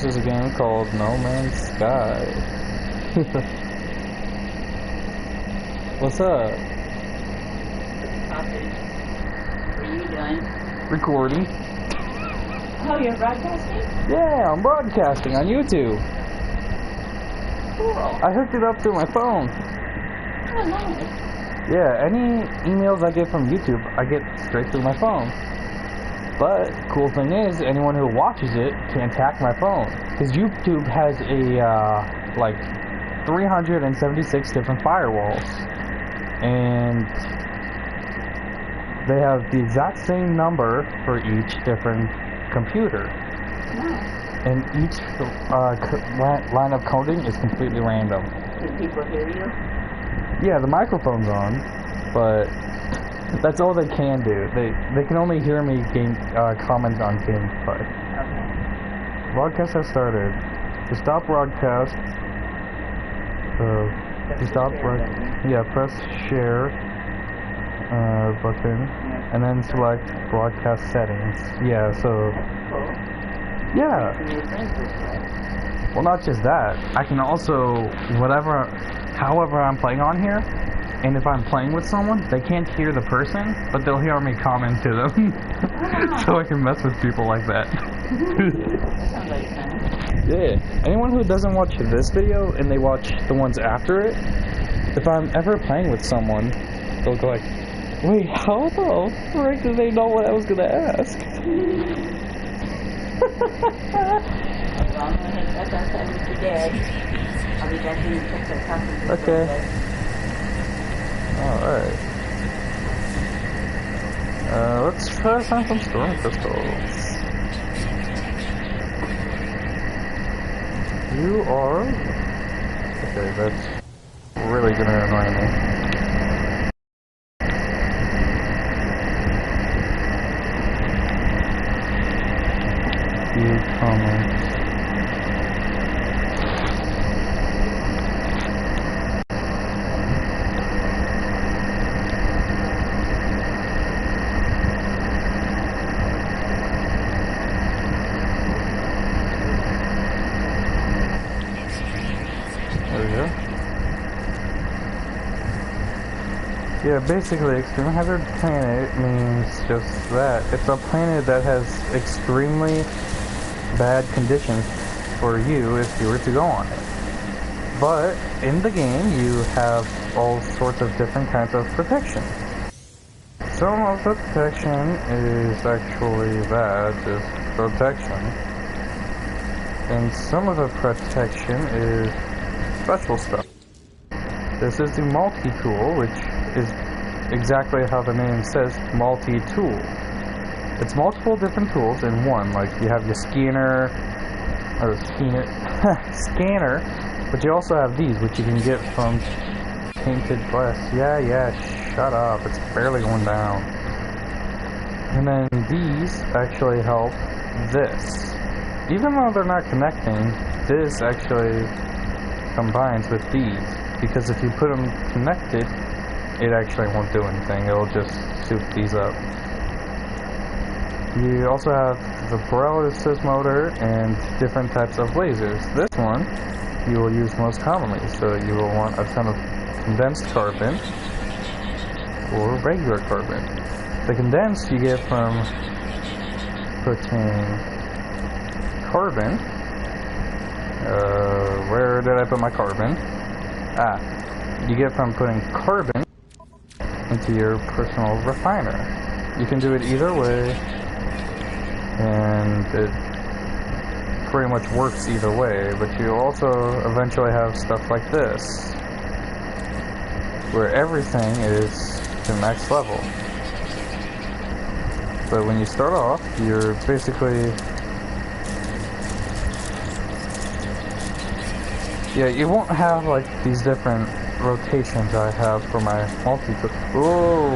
is a game called No Man's Sky. What's up? What are you doing? Recording. Oh, you're broadcasting? Yeah, I'm broadcasting on YouTube. Cool. I hooked it up through my phone. Oh, nice. Yeah, any emails I get from YouTube, I get straight through my phone. But, cool thing is, anyone who watches it can't hack my phone. Because YouTube has a, like, 376 different firewalls. And they have the exact same number for each different computer. Nice. And each line of coding is completely random. Can people hear you? Yeah, the microphone's on, but that's all they can do. They can only hear me comment on gameplay. Okay. Broadcast has started. To stop broadcast, press share button, Yeah. and then select broadcast settings. Yeah, so Cool. yeah. Can you friends this way? Well, not just that. I can also however I'm playing on here. And if I'm playing with someone, they can't hear the person, but they'll hear me comment to them. So I can mess with people like that. Sounds like fun. Yeah. Anyone who doesn't watch this video and they watch the ones after it, if I'm ever playing with someone, they'll go like, wait, how the frick did they know what I was going to ask? Well, I'm going to hang back outside with your dad. I'll be back in and check that conference. Okay. Alright. Let's try to find some storm crystals. You are... Okay, that's really gonna annoy me. You comment. There we go. Yeah, basically, Extreme Hazard Planet means just that. It's a planet that has extremely bad conditions for you if you were to go on it. But in the game, you have all sorts of different kinds of protection. Some of the protection is actually that, just protection. And some of the protection is special stuff. This is the multi-tool, which is exactly how the name says, multi-tool. It's multiple different tools in one, like you have your scanner, but you also have these, which you can get from painted glass. Yeah, shut up, it's barely going down. And then these actually help this. Even though they're not connecting, this actually combines with these, because if you put them connected, it actually won't do anything. It'll just soup these up. You also have the pyrolysis motor and different types of lasers. This one you will use most commonly, so you will want a ton of condensed carbon or regular carbon. The condensed you get from putting carbon. Where did I put my carbon? You get from putting carbon into your personal refiner. You can do it either way, and it pretty much works either way, but you also eventually have stuff like this, where everything is to max level. But when you start off, you're basically... Yeah, you won't have like these different rotations I have for my multi-tool. Whoa!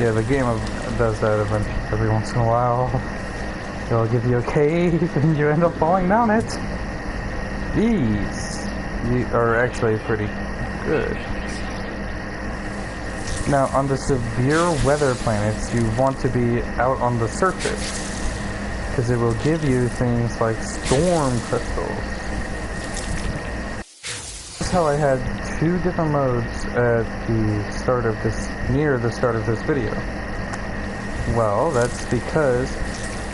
Yeah, the game does that every once in a while. It'll give you a cave and you end up falling down it. These are actually pretty good. Now, on the severe weather planets, you want to be out on the surface. because it will give you things like storm crystals. This is how I had 2 different modes at the start of this, near the start of this video. Well, that's because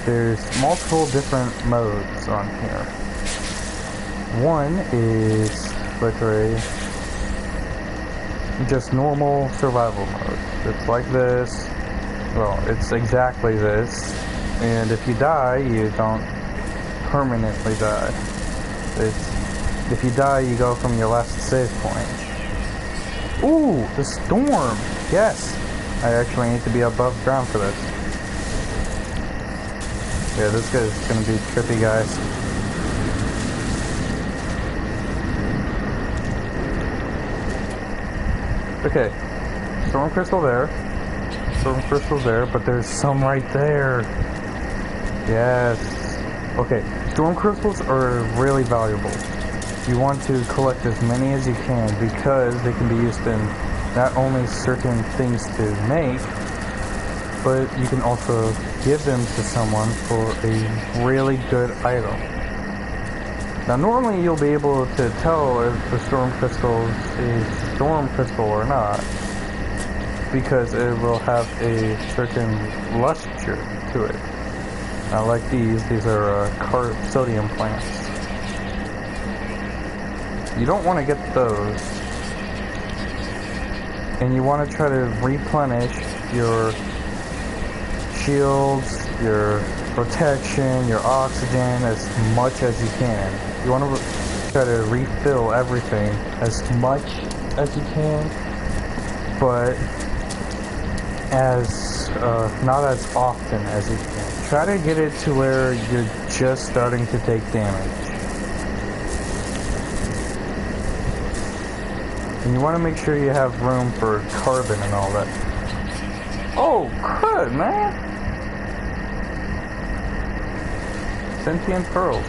there's multiple different modes on here. One is literally just normal survival mode. It's like this. Well, it's exactly this. And if you die, you don't permanently die. If you die, you go from your last save point. Ooh, the storm! Yes! I actually need to be above ground for this. Yeah, this guy's gonna be trippy, guys. Okay, storm crystal there. Storm crystal there, but there's some right there. Yes. Okay, storm crystals are really valuable. You want to collect as many as you can because they can be used in not only certain things to make, but you can also give them to someone for a really good item. Now normally you'll be able to tell if the storm crystal is storm crystal or not, because it will have a certain luster to it. Now like these are sodium plants. You don't want to get those, and you want to try to replenish your shields, your protection, your oxygen as much as you can. You want to try to refill everything as much as you can, but as not as often as you can. Try to get it to where you're just starting to take damage. And you want to make sure you have room for carbon and all that. Oh, crud, man! Sentient pearls.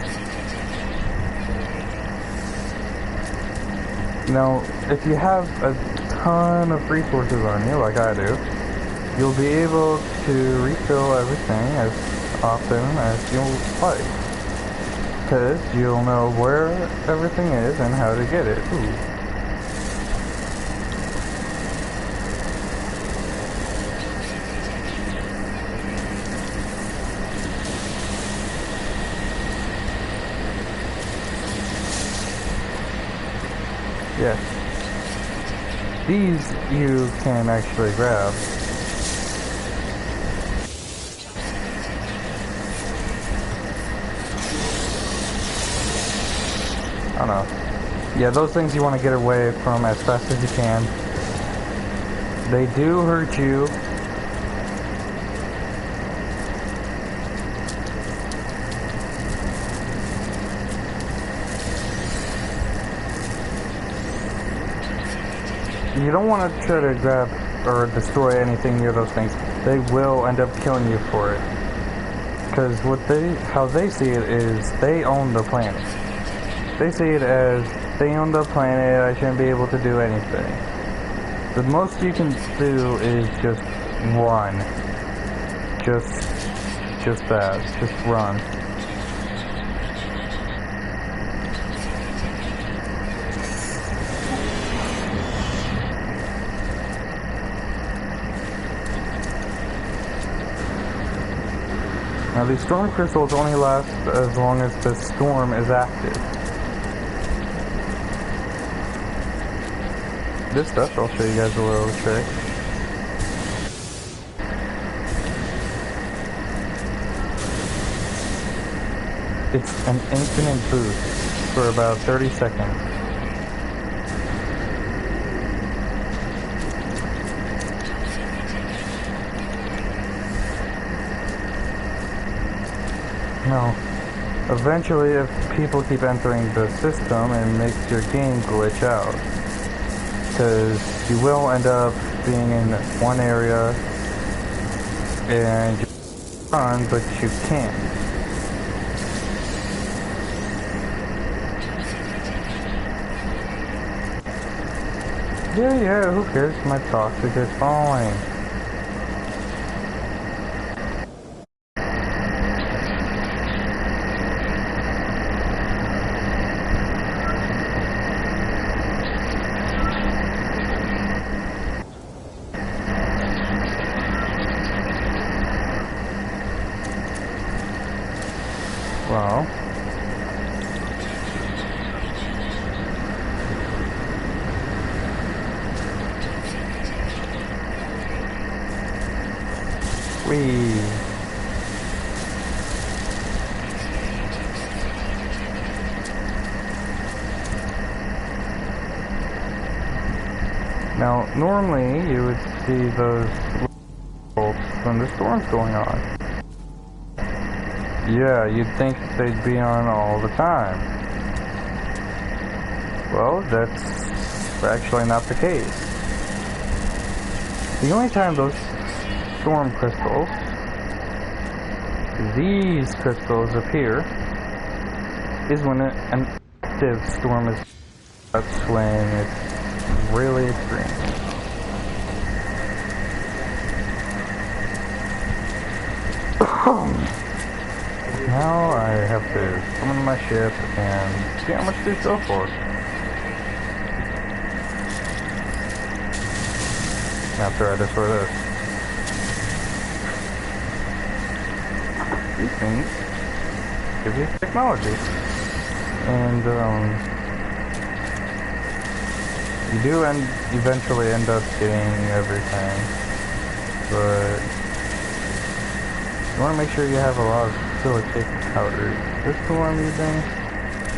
Now, if you have a ton of resources on you, like I do, you'll be able to refill everything as often as you'll like. Because you'll know where everything is and how to get it. Ooh. Yes. These you can actually grab. I don't know. Yeah, those things you want to get away from as fast as you can. They do hurt you. You don't want to try to grab or destroy anything near those things. They will end up killing you for it. Because how they see it is they own the planet. They see it as they own the planet, I shouldn't be able to do anything. The most you can do is just run. Just that. Just run. Now these storm crystals only last as long as the storm is active. This stuff, I'll show you guys a little trick. It's an infinite boost for about 30 seconds. No. Eventually, if people keep entering the system, it makes your game glitch out. Because you will end up being in one area and you run, but you can't. Yeah, who cares? My toxic is falling. Well, we. Now, normally you would see those bolts when the storm's going on. Yeah, you'd think they'd be on all the time. Well, that's actually not the case. The only time those storm crystals, these crystals appear, is when an active storm is. That's when it's really extreme. Now I have to summon my ship and see how much they sell for. After I destroy this. These things give you technology. And you do eventually end up getting everything, but you want to make sure you have a lot of silicate powder. This tool I'm using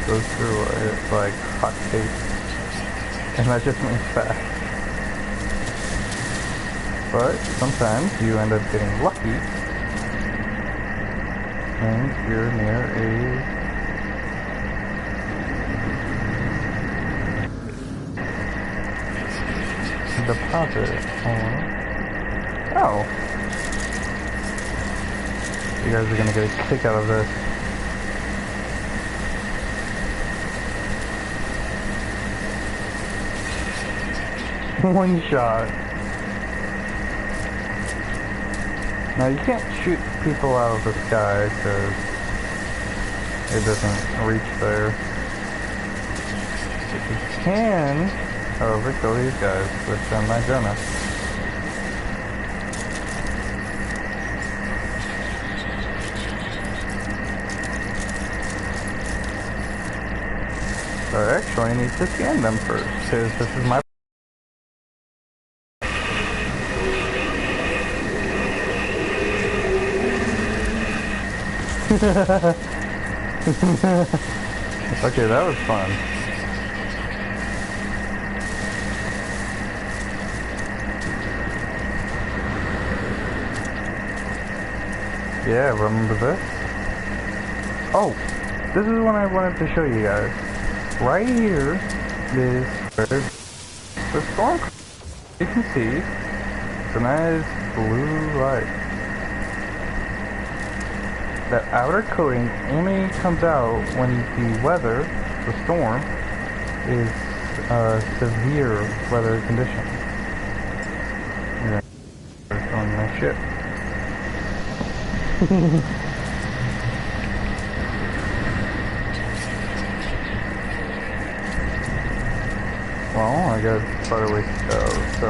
goes through it like hotcakes, and that just means fast. But sometimes you end up getting lucky, and you're near a deposit. Oh. You guys are gonna get a kick out of this. One shot. Now you can't shoot people out of the sky because it doesn't reach there. But you can, however, kill these guys, which I'm not gonna. So I actually need to scan them first, because this is my... Okay, that was fun. Yeah, remember this? Oh, this is what I wanted to show you guys. Right here is where the storm. You can see it's a nice blue light. That outer coating only comes out when the weather, the storm, is severe weather conditions. Yeah, on my ship. Well, I got quite a ways to go, so